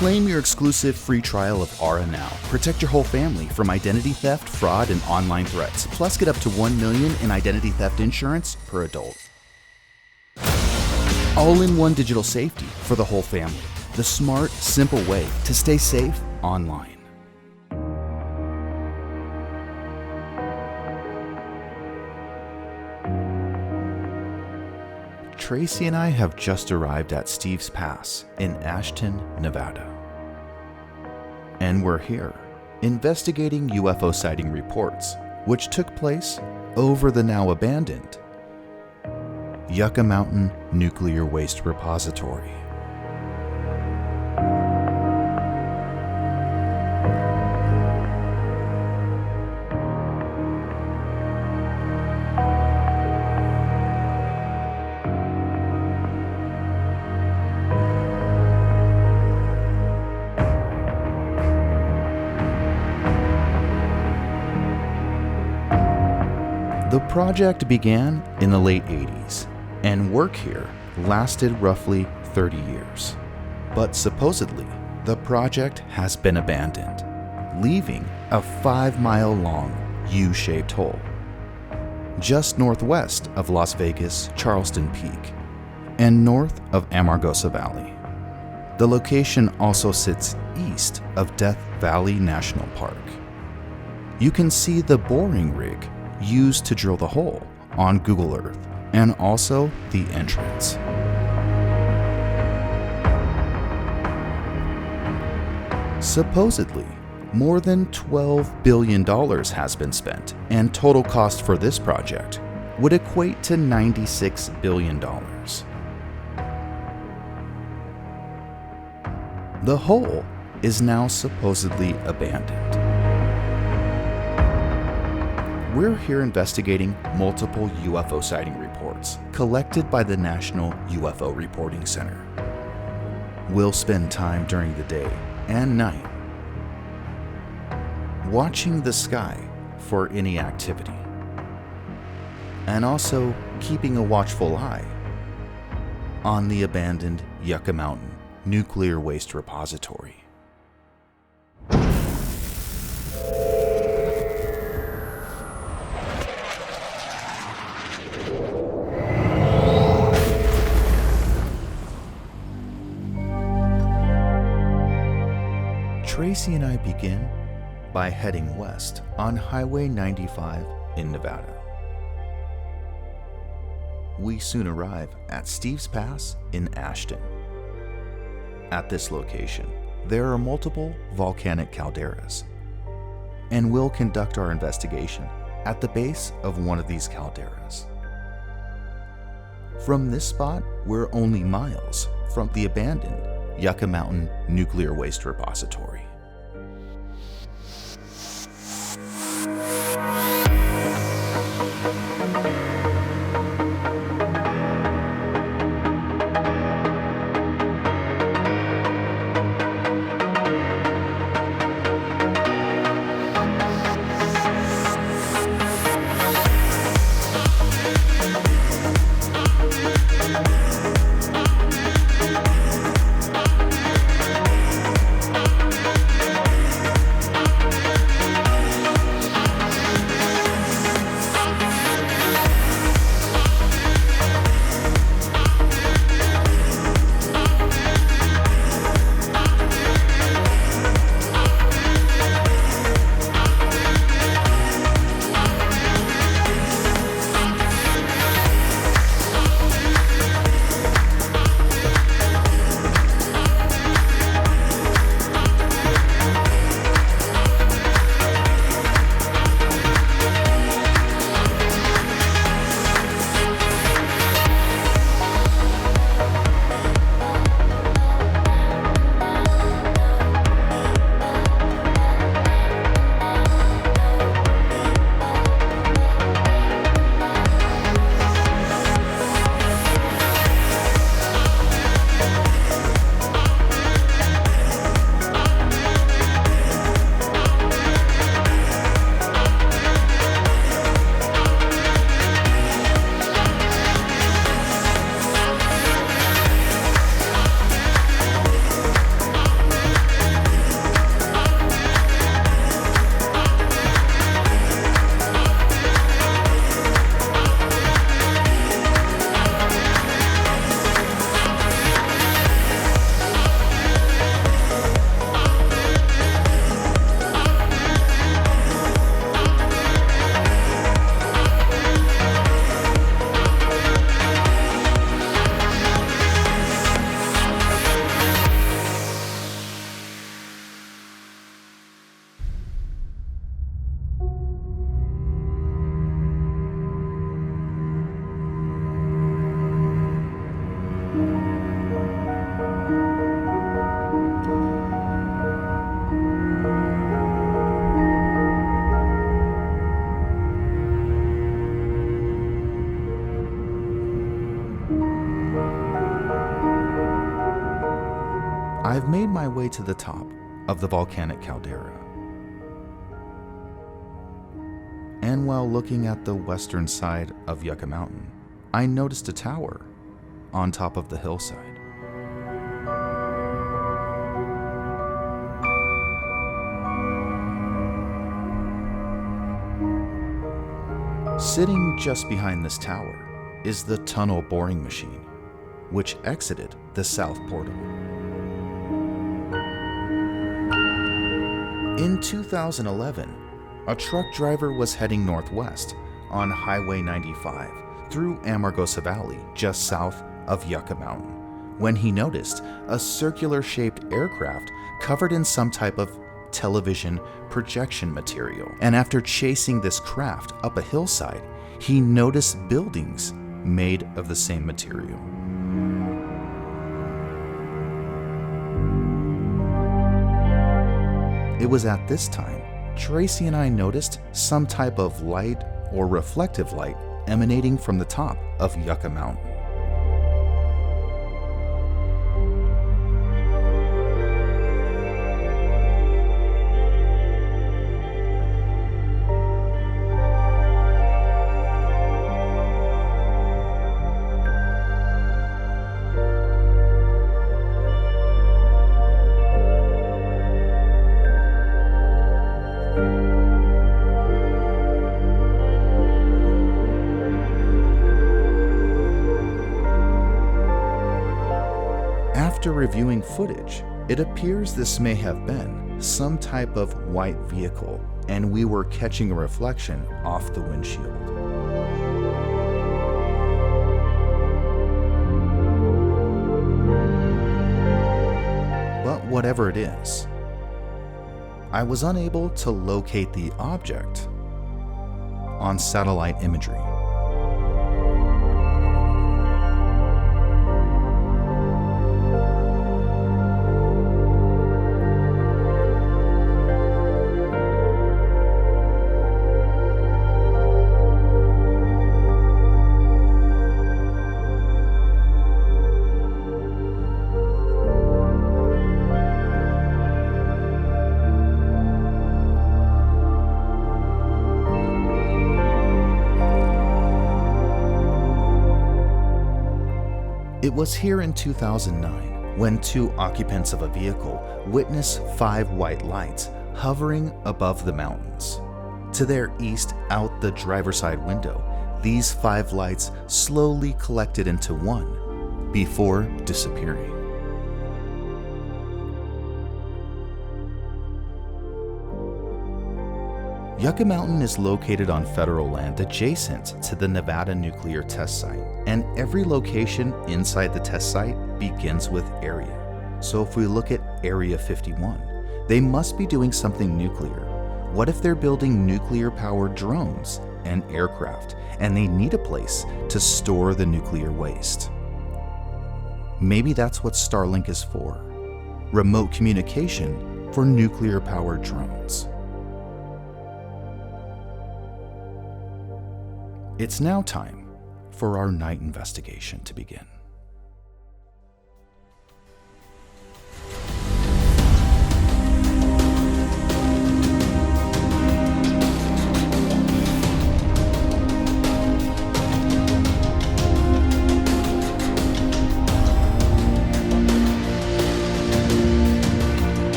Claim your exclusive free trial of Aura now. Protect your whole family from identity theft, fraud, and online threats. Plus, get up to $1 million in identity theft insurance per adult. All-in-one digital safety for the whole family. The smart, simple way to stay safe online. Tracey and I have just arrived at Steve's Pass in Ashton, Nevada. And we're here, investigating UFO sighting reports, which took place over the now abandoned Yucca Mountain Nuclear Waste Repository. The project began in the late 80s, and work here lasted roughly 30 years. But supposedly, the project has been abandoned, leaving a 5-mile-long U-shaped hole just northwest of Las Vegas' Charleston Peak and north of Amargosa Valley. The location also sits east of Death Valley National Park. You can see the boring rig used to drill the hole on Google Earth, and also the entrance. Supposedly, more than $12 billion has been spent, and total cost for this project would equate to $96 billion. The hole is now supposedly abandoned. We're here investigating multiple UFO sighting reports collected by the National UFO Reporting Center. We'll spend time during the day and night watching the sky for any activity, and also keeping a watchful eye on the abandoned Yucca Mountain Nuclear Waste Repository. Tracey and I begin by heading west on Highway 95 in Nevada. We soon arrive at Steve's Pass in Ashton. At this location, there are multiple volcanic calderas, and we'll conduct our investigation at the base of one of these calderas. From this spot, we're only miles from the abandoned Yucca Mountain Nuclear Waste Repository. I've made my way to the top of the volcanic caldera. And while looking at the western side of Yucca Mountain, I noticed a tower on top of the hillside. Sitting just behind this tower is the tunnel boring machine, which exited the south portal. In 2011, a truck driver was heading northwest on Highway 95 through Amargosa Valley, just south of Yucca Mountain, when he noticed a circular-shaped aircraft covered in some type of television projection material. And after chasing this craft up a hillside, he noticed buildings made of the same material. It was at this time Tracey and I noticed some type of light or reflective light emanating from the top of Yucca Mountain. After reviewing footage, it appears this may have been some type of white vehicle, and we were catching a reflection off the windshield. But whatever it is, I was unable to locate the object on satellite imagery. It was here in 2009 when two occupants of a vehicle witnessed 5 white lights hovering above the mountains. To their east, out the driver's side window, these 5 lights slowly collected into one before disappearing. Yucca Mountain is located on federal land adjacent to the Nevada nuclear test site, and every location inside the test site begins with area. So if we look at Area 51, they must be doing something nuclear. What if they're building nuclear-powered drones and aircraft, and they need a place to store the nuclear waste? Maybe that's what Starlink is for. Remote communication for nuclear-powered drones. It's now time for our night investigation to begin.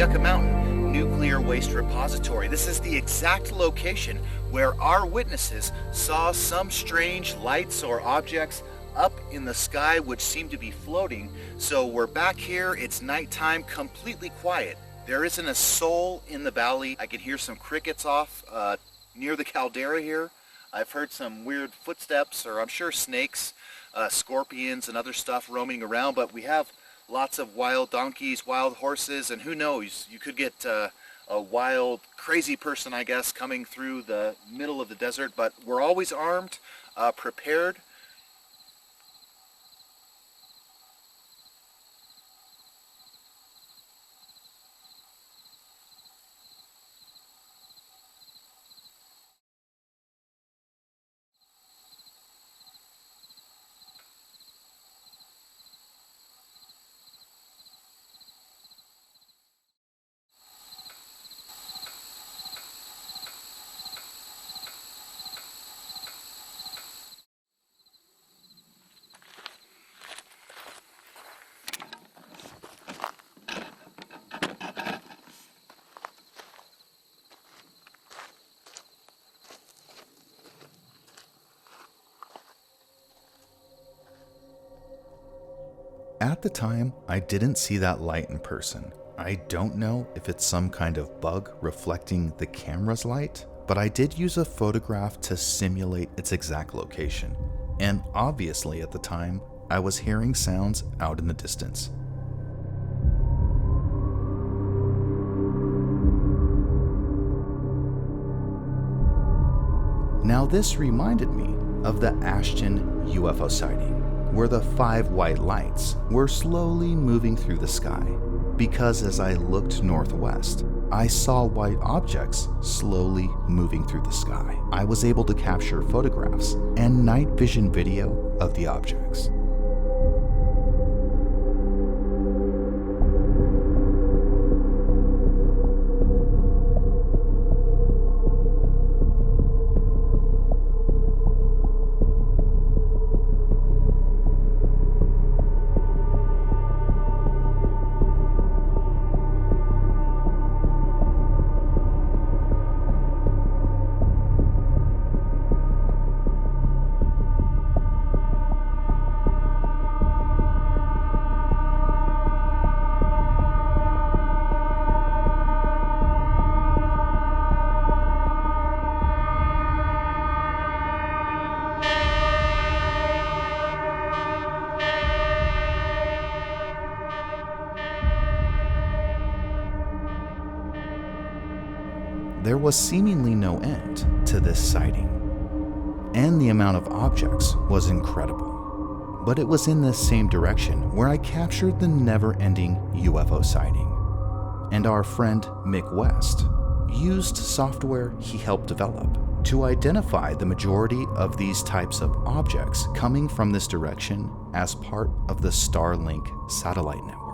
Yucca Mountain Nuclear Waste Repository. This is the exact location where our witnesses saw some strange lights or objects up in the sky which seem to be floating. So we're back here, it's nighttime, completely quiet. There isn't a soul in the valley. I can hear some crickets off near the caldera here. I've heard some weird footsteps, or I'm sure snakes, scorpions and other stuff roaming around, but we have lots of wild donkeys, wild horses, and who knows, you could get a wild, crazy person, I guess, coming through the middle of the desert, but we're always armed, prepared. At the time, I didn't see that light in person. I don't know if it's some kind of bug reflecting the camera's light, but I did use a photograph to simulate its exact location. And obviously at the time, I was hearing sounds out in the distance. Now this reminded me of the Ashton UFO sighting, where the 5 white lights were slowly moving through the sky, because as I looked northwest, I saw white objects slowly moving through the sky. I was able to capture photographs and night vision video of the objects. There was seemingly no end to this sighting, and the amount of objects was incredible. But it was in this same direction where I captured the never-ending UFO sighting. And our friend Mick West used software he helped develop to identify the majority of these types of objects coming from this direction as part of the Starlink satellite network.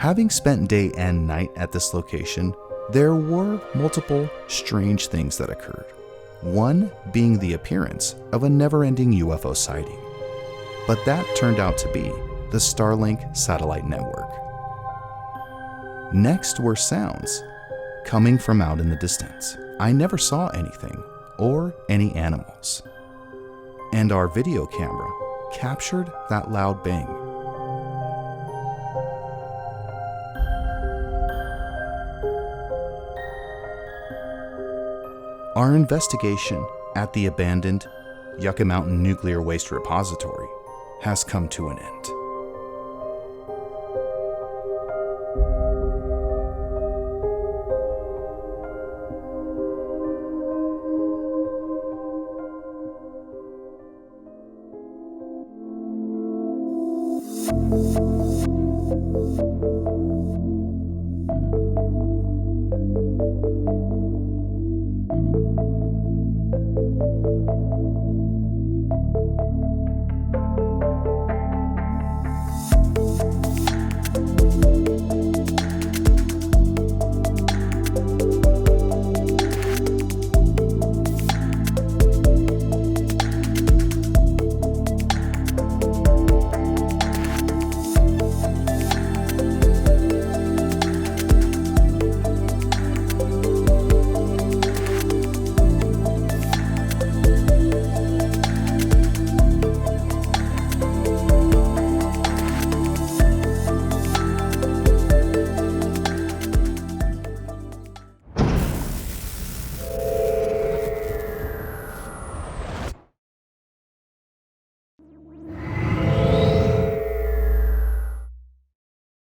Having spent day and night at this location, there were multiple strange things that occurred. One being the appearance of a never-ending UFO sighting. But that turned out to be the Starlink satellite network. Next were sounds coming from out in the distance. I never saw anything or any animals. And our video camera captured that loud bang. Our investigation at the abandoned Yucca Mountain Nuclear Waste Repository has come to an end.